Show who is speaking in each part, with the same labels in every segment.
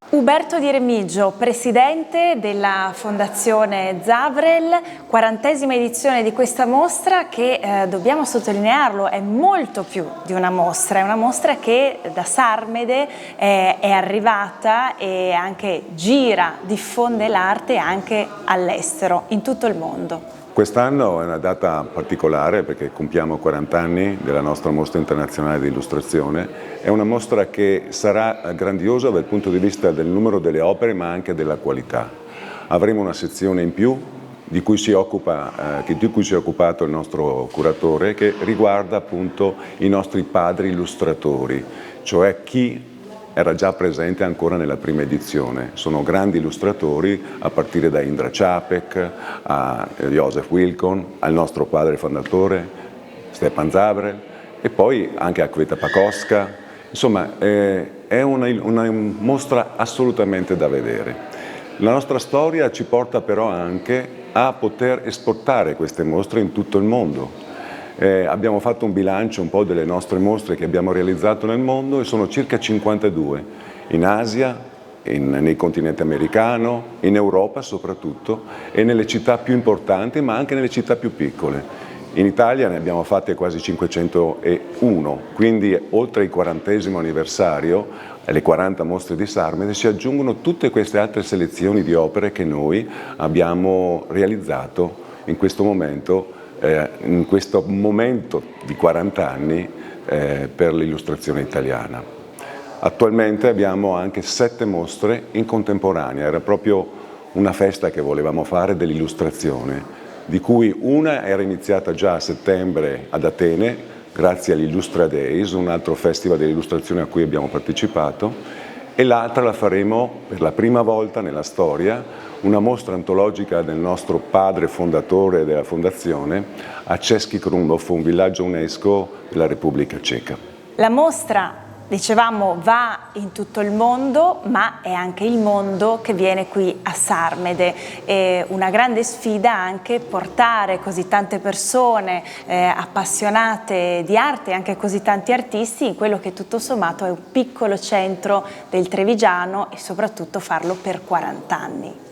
Speaker 1: Uberto Di Remigio, presidente della Fondazione Zavrel, 40ª edizione di questa mostra che, dobbiamo sottolinearlo, è molto più di una mostra, è una mostra che da Sarmede è arrivata e anche gira, diffonde l'arte anche all'estero, in tutto il mondo.
Speaker 2: Quest'anno è una data particolare perché compiamo 40 anni della nostra mostra internazionale di illustrazione. È una mostra che sarà grandiosa dal punto di vista del numero delle opere ma anche della qualità. Avremo una sezione in più di cui si è occupato il nostro curatore, che riguarda appunto i nostri padri illustratori, cioè chi era già presente ancora nella prima edizione. Sono grandi illustratori a partire da Indra Čapek, a Joseph Wilcon, al nostro padre fondatore Stefan Zavrel e poi anche a Květa Pakowska. Insomma, è una mostra assolutamente da vedere. La nostra storia ci porta però anche a poter esportare queste mostre in tutto il mondo. Abbiamo fatto un bilancio un po' delle nostre mostre che abbiamo realizzato nel mondo e sono circa 52, in Asia, nel continente americano, in Europa soprattutto e nelle città più importanti ma anche nelle città più piccole. In Italia ne abbiamo fatte quasi 501, quindi oltre il 40° anniversario, alle 40 mostre di Sarmede, si aggiungono tutte queste altre selezioni di opere che noi abbiamo realizzato in questo momento di 40 anni per l'illustrazione italiana. Attualmente abbiamo anche 7 mostre in contemporanea, era proprio una festa che volevamo fare dell'illustrazione, di cui una era iniziata già a settembre ad Atene, grazie agli Illustra Days, un altro festival dell'illustrazione a cui abbiamo partecipato, e l'altra la faremo per la prima volta nella storia, una mostra antologica del nostro padre fondatore della fondazione a Český Krumlov, un villaggio UNESCO della Repubblica Ceca.
Speaker 1: La mostra, dicevamo, va in tutto il mondo, ma è anche il mondo che viene qui a Sarmede. È una grande sfida anche portare così tante persone appassionate di arte e anche così tanti artisti in quello che tutto sommato è un piccolo centro del Trevigiano e soprattutto farlo per 40 anni.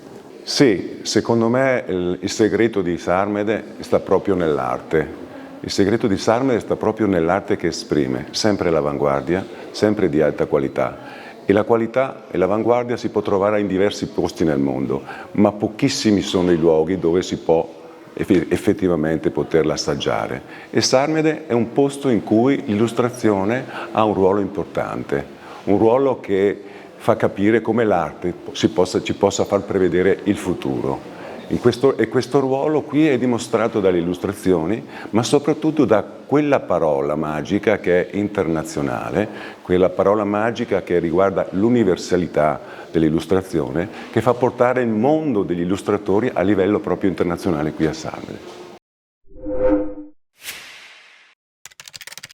Speaker 2: Sì, secondo me il segreto di Sarmede sta proprio nell'arte. Il segreto di Sarmede sta proprio nell'arte che esprime sempre l'avanguardia, sempre di alta qualità. E la qualità e l'avanguardia si può trovare in diversi posti nel mondo, ma pochissimi sono i luoghi dove si può effettivamente poterla assaggiare. E Sarmede è un posto in cui l'illustrazione ha un ruolo importante, un ruolo che fa capire come l'arte ci possa far prevedere il futuro. Questo ruolo qui è dimostrato dalle illustrazioni, ma soprattutto da quella parola magica che è internazionale, quella parola magica che riguarda l'universalità dell'illustrazione, che fa portare il mondo degli illustratori a livello proprio internazionale qui a Sarmede.